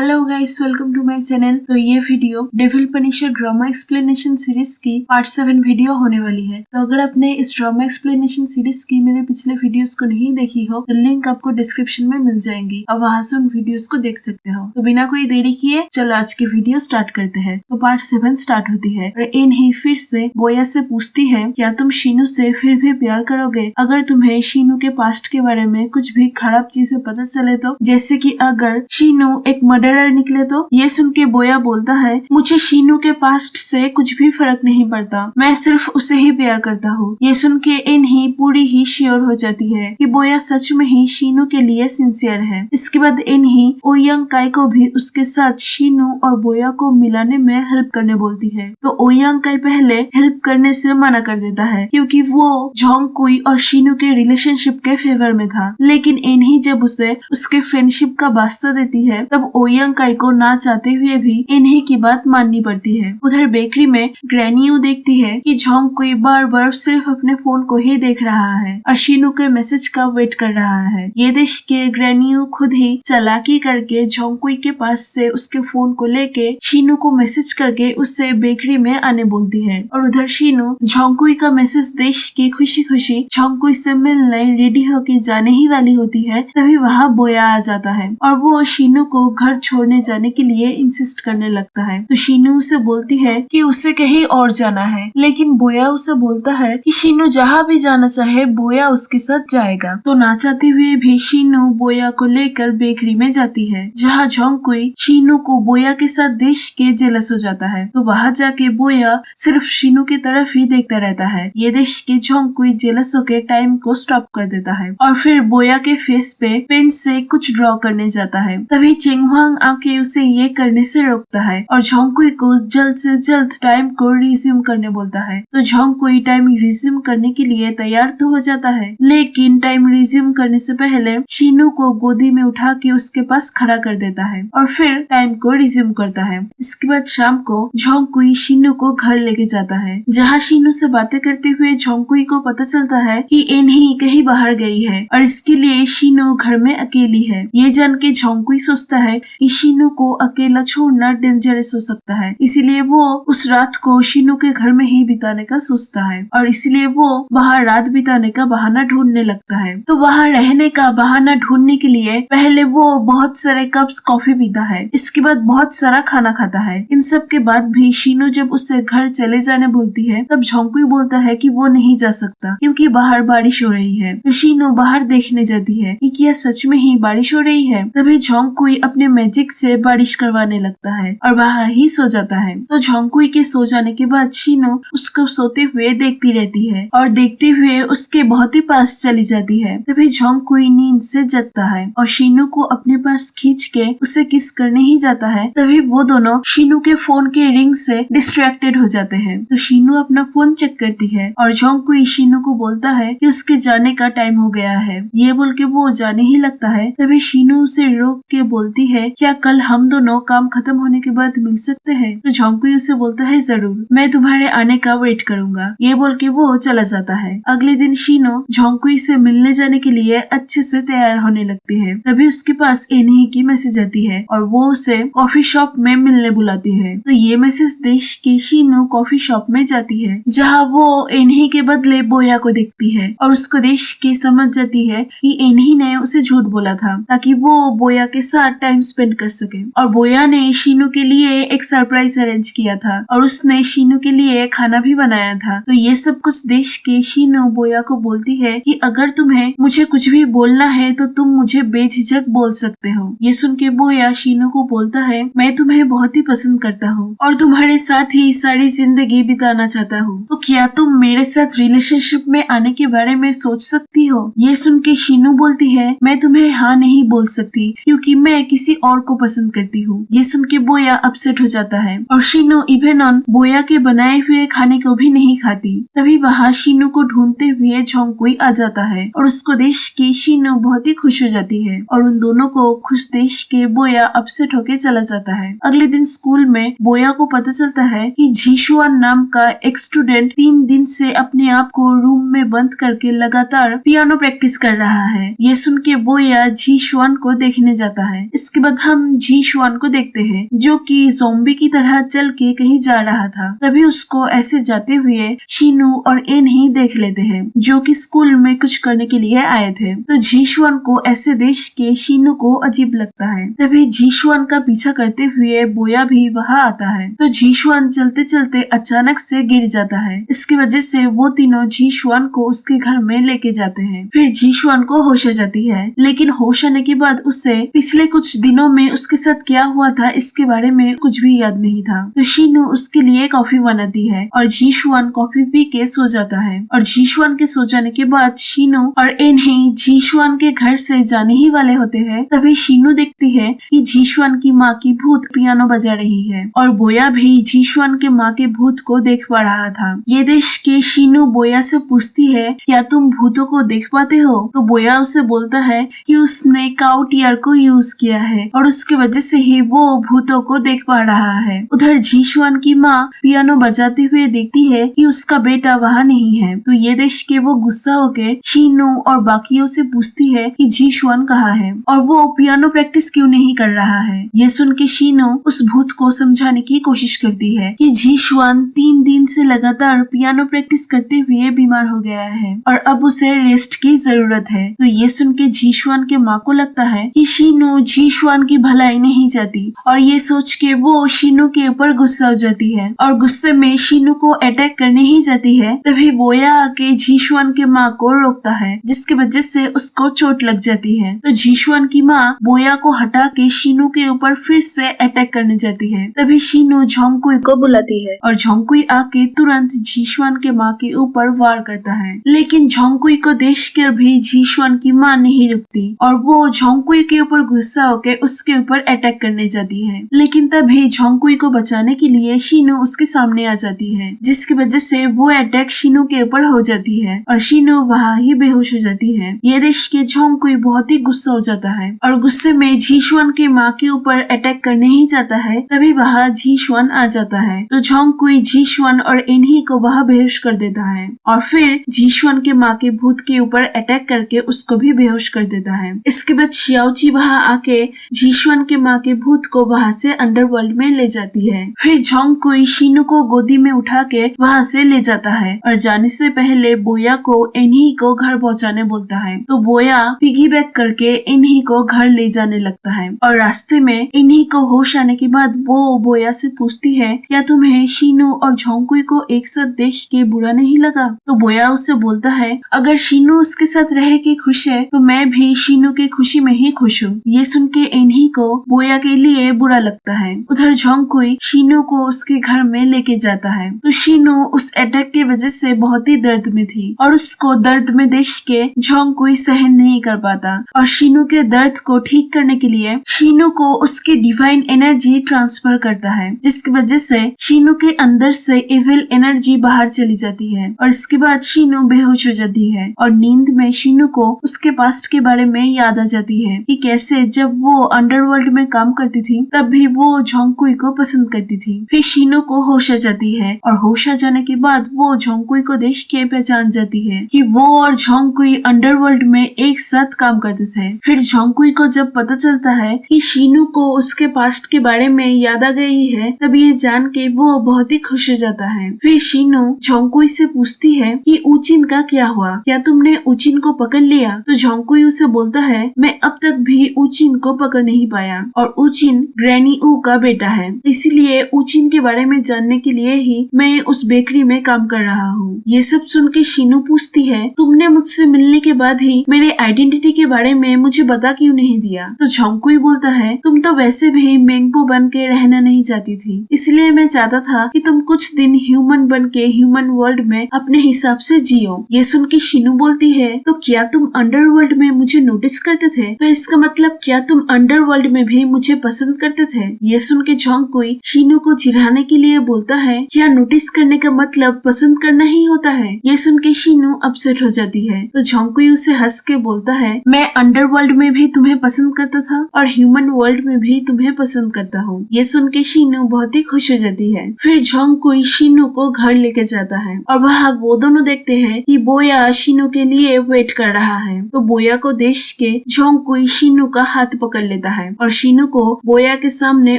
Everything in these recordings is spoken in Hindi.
Hello guys, welcome to my channel. तो ये video Devil Punisher drama explanation series की पार्ट 7 वीडियो होने वाली है। तो अगर आपने इस ड्रामा एक्सप्लेनेशन सीरीज की मेरे पिछले वीडियोस को नहीं देखी हो तो लिंक आपको डिस्क्रिप्शन में मिल जाएंगी और वहां से उन वीडियोस को देख सकते हो। तो बिना कोई देरी किए चलो आज की वीडियो स्टार्ट करते हैं। तो पार्ट 7 स्टार्ट होती है और इन ही फिर से बोया से पूछती है, क्या तुम शीनू से फिर भी प्यार करोगे अगर तुम्हें शीनू के पास्ट के बारे में कुछ भी खराब चीजें पता चले तो? जैसे कि अगर शीनू एक मर्डरर निकले तो? ये सुन के बोया बोलता है, मुझे शीनू के पास्ट से कुछ भी फर्क नहीं पड़ता, मैं सिर्फ उसे ही प्यार करता हूँ। ये सुन के इन ही पूरी ही श्योर हो जाती है कि बोया सच में ही शीनू के लिए सिंसियर है। इसके बाद इन ही ओयंग काई को भी उसके साथ शीनू और बोया को मिलाने में हेल्प करने बोलती है। तो ओयंग काई पहले हेल्प करने से मना कर देता है क्योंकि वो जोंग कुई और शीनू के रिलेशनशिप के फेवर में था, लेकिन इन ही जब उसे उसके फ्रेंडशिप का वास्ता देती है तब ओयंग काई को ना चाहते हुए भी इन्हीं की बात माननी पड़ती है। उधर बेकरी में ग्रैनी देखती है कि जोंग कुई बार बार सिर्फ अपने फोन को ही देख रहा है और शीनू के मैसेज का वेट कर रहा है। ये देख के ग्रैनी खुद ही चालाकी करके जोंग कुई के पास से उसके फोन को लेके शीनू को मैसेज करके उससे बेकरी में आने बोलती है। और उधर शीनू जोंग कुई का मैसेज देख के खुशी खुशी जोंग कुई से मिलने रेडी होके जाने ही वाली होती है, तभी वहाँ बोया आ जाता है और वो शीनू को घर छोड़ने जाने के लिए इंसिस्ट करने लगता है। तो शीनू उसे बोलती है कि उसे कहीं और जाना है, लेकिन बोया उसे बोलता है कि शीनू जहाँ भी जाना चाहे बोया उसके साथ जाएगा। तो ना चाहते हुए भी शीनू बोया को लेकर बेकरी में जाती है, जहाँ जोंग कुई शीनू को बोया के साथ देख के जेलस हो जाता है। तो वहाँ जाके बोया सिर्फ शीनू की तरफ ही देखता रहता है। ये देख के जोंग कुई जेलस होके टाइम को स्टॉप कर देता है और फिर बोया के फेस पे पेन से कुछ ड्रॉ करने जाता है। तभी चेंगहुआंग आके उसे ये करने से रोकता है और जोंग कुई को जल्द से जल्द टाइम को रिज्यूम करने बोलता है। तो जोंग कुई टाइम रिज्यूम करने के लिए तैयार तो हो जाता है, लेकिन टाइम रिज्यूम करने से पहले शीनू को गोदी में उठा के उसके पास खड़ा कर देता है और फिर टाइम को रिज्यूम करता है। इसके बाद शाम को जोंग कुई शीनू को घर लेके जाता है, जहाँ शीनू से बातें करते हुए जोंग कुई को पता चलता है कि इन्हीं कहीं बाहर गई है और इसके लिए शीनू घर में अकेली है। ये जान के जोंग कुई सोचता है कि शीनू को अकेला छोड़ना डेंजरस हो सकता है, इसीलिए वो उस रात को शीनू के घर में ही बिताने का सोचता है और इसलिए वो वहाँ रात बिताने का बहाना ढूंढने लगता है। तो वहाँ रहने का बहाना ढूंढने के लिए पहले वो बहुत सारे कप्स कॉफी पीता है, इसके बाद बहुत सारा खाना खाता है। इन सब के बाद भी शीनू जब उसे घर चले जाने बोलती है तब जोंग कुई बोलता है कि वो नहीं जा सकता क्योंकि बाहर बारिश हो रही है। तो शीनू बाहर देखने जाती है कि क्या सच में ही बारिश हो रही है। तभी जोंग कुई अपने मैजिक से बारिश करवाने लगता है और वहाँ ही सो जाता है। तो जोंग कुई के सो जाने के बाद शीनू उसको सोते हुए देखती रहती है और देखते हुए उसके बहुत ही पास चली जाती है। तभी जोंग कुई नींद से जगता है और शीनू को अपने पास खींच के उसे किस करने ही जाता है। तभी वो दोनों शीनू के फोन के रिंग से डिस्ट्रैक्टेड हो जाते हैं। तो शीनू अपना फोन चेक करती है और जोंग कुई शीनू को बोलता है कि उसके जाने का टाइम हो गया है। ये बोल के वो जाने ही लगता है। तभी शीनू उसे रोक के बोलती है, क्या कल हम दोनों काम खत्म होने के बाद मिल सकते हैं? तो जोंग कुई उसे बोलता है, जरूर, मैं तुम्हारे आने का वेट करूंगा। ये बोल के वो चला जाता है। अगले दिन शीनू जोंग कुई से मिलने जाने के लिए अच्छे से तैयार होने लगती है। तभी उसके पास इन्हीं की मैसेज आती है और वो उसे कॉफी शॉप में मिलने बुलाती है। तो ये मैसेज देख के शीनू कॉफी शॉप में जाती है, जहाँ वो इन्हीं के बदले बोया को देखती है और उसको देख के समझ जाती है कि इन्हीं ने उसे झूठ बोला था ताकि वो बोया के साथ टाइम स्पेंड कर सके। और बोया ने शीनू के लिए एक सरप्राइज अरेंज किया था और उसने शीनू के लिए खाना भी बनाया था। तो ये सब कुछ देख के शीनू बोया को बोलती है कि अगर तुम्हें मुझे कुछ भी बोलना है तो तुम मुझे बेझिझक बोल सकते हो। ये सुन के बोया शीनू को बोलता है, मैं तुम्हें बहुत ही पसंद करता हूँ और तुम्हारे साथ ही सारी जिंदगी बिताना चाहता हूँ, तो क्या तुम मेरे साथ रिलेशनशिप में आने के बारे में सोच सकती हो? ये सुन के शीनू बोलती है, मैं तुम्हें हाँ नहीं बोल सकती क्योंकि मैं किसी और को पसंद करती हूँ। ये सुन के बोया अपसेट हो जाता है और शीनू इवन ऑन बोया के बनाए हुए खाने को भी नहीं खाती। तभी वहाँ शीनू को ढूंढते हुए जोंग कुई आ जाता है और उसको देख के शीनू बहुत ही खुश हो जाती है और उन दोनों को खुश देख के बोया अपसेट होके चला जाता है। अगले दिन स्कूल में बोया को पता चलता है कि जीशुआन नाम का एक स्टूडेंट 3 दिन से अपने आप को रूम में बंद करके लगातार पियानो प्रैक्टिस कर रहा है। ये सुन के बोया जीशुआन को देखने जाता है। इसके बाद हम जीशुआन को देखते हैं जो कि ज़ॉम्बी की तरह चल के कहीं जा रहा था। तभी उसको ऐसे जाते हुए शीनू और एन ही देख लेते हैं जो कि स्कूल में कुछ करने के लिए आए थे। तो जीशुआन को ऐसे देख के शीनू को अजीब लगता है। तभी जीशुआन का पीछा करते हुए बोया भी वहाँ आता है। तो जीशुआन चलते चलते अचानक से गिर जाता है। इसकी वजह से वो तीनों जीशुआन को उसके घर में लेके जाते हैं। फिर जीशुआन को होश आ जाती है, लेकिन होश आने के बाद उसे पिछले कुछ दिनों में उसके साथ क्या हुआ था इसके बारे में कुछ भी याद नहीं था। तो शीनू उसके लिए कॉफी बनाती है और जीशुआन कॉफी पी के सो जाता है। और जीशुआन के सो जाने के बाद शीनू और एनही जीशुआन के घर से जाने ही वाले होते हैं। तभी शीनू देखती है कि जीशुआन की माँ की भूत पियानो बजा रही है और बोया भी जीशुआन के माँ के भूत को देख पा रहा था। ये देख के शीनू बोया से पूछती है, क्या तुम भूतों को देख पाते हो? तो बोया उसे बोलता है कि उसने काउ टीयर को यूज किया है और उसके वजह से ही वो भूतों को देख पा रहा है। उधर जीशुआन की माँ पियानो बजाते हुए देखती है कि उसका बेटा वहाँ नहीं है। तो ये देख के वो गुस्सा होके शीनू और बाकियों से पूछती है कि जीशुआन कहाँ है और वो पियानो प्रैक्टिस क्यों नहीं कर रहा है। ये सुन के शीनू उस भूत को समझाने की कोशिश करती है कि जीशुआन 3 दिन से लगातार पियानो प्रैक्टिस करते हुए बीमार हो गया है और अब उसे रेस्ट की जरूरत है। तो ये सुन के जीशुआन के माँ को लगता है कि शीनू जीशुआन की भलाई नहीं चाहती और ये सोच के वो शीनू के ऊपर गुस्सा हो जाती है और गुस्से में शीनू को अटैक करने ही जाती है। तभी बोया आके जीशुआन के माँ को रोकता है जिसकी वजह से उसको चोट लग जाती है। तो जीशुआन की माँ बोया को हटा के शीनू के ऊपर फिर से अटैक करने जाती है। तभी शीनू झोंगकुई को बुलाती है और झोंगकुई आके तुरंत जीशुआन के माँ के ऊपर वार करता है, लेकिन झोंगकुई को देख कर भी जीशुआन की माँ नहीं रुकती और वो झोंगकुई के ऊपर गुस्सा होकर उसके ऊपर अटैक करने जाती है। लेकिन तभी झोंगकुई को बचाने के लिए शीनू उसके सामने आ जाती है जिसकी वजह से वो अटैक शीनू के ऊपर हो जाती है और शीनू वहाँ ही बेहोश हो जाती है। ये देख के झोंगकुई बहुत ही गुस्सा हो जाता है और गुस्से में जीशुआन के माँ के ऊपर अटैक करने ही जाता है। तभी वहाँ जीशुआन आ जाता है तो झोंगकुई जीशुआन और इन्हीं को वहाँ बेहोश कर देता है और फिर जीशुआन के माँ के भूत के ऊपर अटैक करके उसको भी बेहोश कर देता है। इसके बाद शियाओची वहाँ आके जीशुआन के माँ के भूत को वहाँ से अंडरवर्ल्ड में ले जाती है। फिर झोंगकुई शीनू को गोदी में उठा के वहाँ से ले जाता है और जाने से पहले बोया को इन्हीं को घर पहुँचाने बोलता है। तो बोया पिगी बैक करके इन्हीं को घर ले जाने लगता है और रास्ते में इन्हीं को होश आने के बाद वो बोया से पूछती है, क्या तुम्हें शीनू और झोंगकुई को एक साथ देख के बुरा नहीं लगा? तो बोया उससे बोलता है, अगर शीनू उसके साथ रह के खुश है तो मैं भी शीनू के खुशी में ही खुश हूँ। ये सुन के इन्हीं को बोया के लिए बुरा लगता है। उधर झोंगकुई शीनू को उसके घर में लेके जाता है। तो शीनू उस अटैक की वजह से बहुत ही दर्द में थी और उसको दर्द में देख के झोंगकुई सहन नहीं कर पाता और शीनू के दर्द को ठीक करने के लिए शीनू को उसकी डिवाइन एनर्जी ट्रांसफर करता है जिसकी वजह से शीनू के अंदर से इविल एनर्जी बाहर चली जाती है और इसके बाद शीनू बेहोश हो जाती है और नींद में शीनू को उसके पास्ट के बारे में याद आ जाती है कि कैसे जब वो अंडरवर्ल्ड में काम करती थी तब भी वो झोंगकुई को पसंद करती थी। फिर शीनू को होश आ जाती है और होश आ जाने के बाद वो झोंगकुई को देख के पहचान जाती है कि वो और झोंगकुई अंडरवर्ल्ड में एक साथ काम करते थे। फिर झोंगकुई को जब पता चलता है कि शीनू को उसके पास्ट के बारे में याद आ गई है तब ये जान के वो बहुत ही खुश हो जाता है। फिर शीनू झोंगकुई से पूछती है कि ऊचिन का क्या हुआ, क्या तुमने ऊचिन को पकड़ लिया? तो झोंगकुई उसे बोलता है, मैं अब तक भी ऊचिन को पकड़ नहीं पाया और ऊचिन ग्रैनी ऊ का बेटा है, इसीलिए ऊचिन के बारे में जानने के लिए ही मैं उस बेकरी में काम कर रहा हूँ। ये सब सुन के शीनू पूछती है, तुमने मुझसे मिलने के बाद ही मेरे आइडेंटिटी के बारे में मुझे बता क्यों नहीं दिया? तो झोंगकुई बोलता है, तुम तो वैसे भी मेंगपो बन के रहना नहीं चाहती थी, इसलिए मैं चाहता था कि तुम कुछ दिन ह्यूमन बन के ह्यूमन वर्ल्ड में अपने हिसाब से जियो। ये सुन के शीनू बोलती है, तो क्या तुम अंडरवर्ल्ड में मुझे नोटिस करते थे? तो इसका मतलब क्या तुम अंडरवर्ल्ड में भी मुझे पसंद करते थे? ये सुन के झोंगकुई शीनू को चिढ़ाने के लिए बोलता है, क्या नोटिस करने का मतलब पसंद करना ही होता है? ये सुन के शीनू अपसेट हो जाती है। तो झोंगकुई उसे हंस के बोलता है, मैं अंडरवर्ल्ड में भी तुम्हें पसंद करता था और ह्यूमन वर्ल्ड में भी तुम्हें पसंद करता हूँ। ये सुन के शीनू बहुत ही खुश हो जाती है। फिर जोंगकुई शीनू को घर लेके जाता है और वहाँ वो दोनों देखते हैं कि बोया शीनू के लिए वेट कर रहा है। तो बोया को देख के जोंगकुई शीनू का हाथ पकड़ लेता है और शीनू को बोया के सामने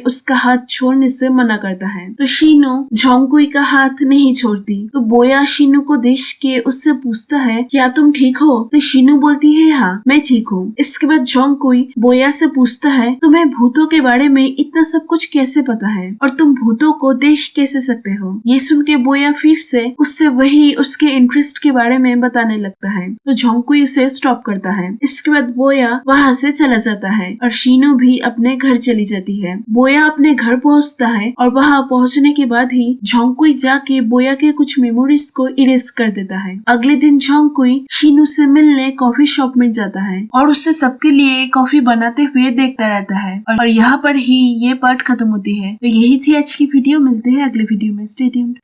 उसका हाथ छोड़ने से मना करता है। तो शीनू जोंगकुई का हाथ नहीं छोड़ती। तो बोया शीनू को देख के उससे पूछता है, क्या तुम ठीक हो? तो शीनू बोलती है, हाँ मैं ठीक हूँ। इसके बाद जोंगकुई बोया से पूछता है, तुम्हें भूतों के बारे में इतना सब कुछ कैसे पता है और तुम भूतों को देख कैसे सकते हो? ये सुन के बोया फिर से उससे वही उसके इंटरेस्ट के बारे में बताने लगता है। तो जोंगकुई उसे स्टॉप करता है। इसके बाद बोया वहाँ से चला जाता है और शीनू भी अपने घर चली जाती है। बोया अपने घर पहुँचता है और वहाँ पहुँचने के बाद ही जोंगकुई जाके बोया के कुछ मेमोरीज को इरेज कर देता है। अगले दिन जोंगकुई शीनू से मिलने कॉफी शॉप में जाता है और उससे सबके लिए कॉफी बनाते हुए देखता रहता है और यहाँ पर ही ये पार्ट खत्म होती है। तो यही थी आज की वीडियो। मिलते हैं अगले वीडियो में। Stay tuned.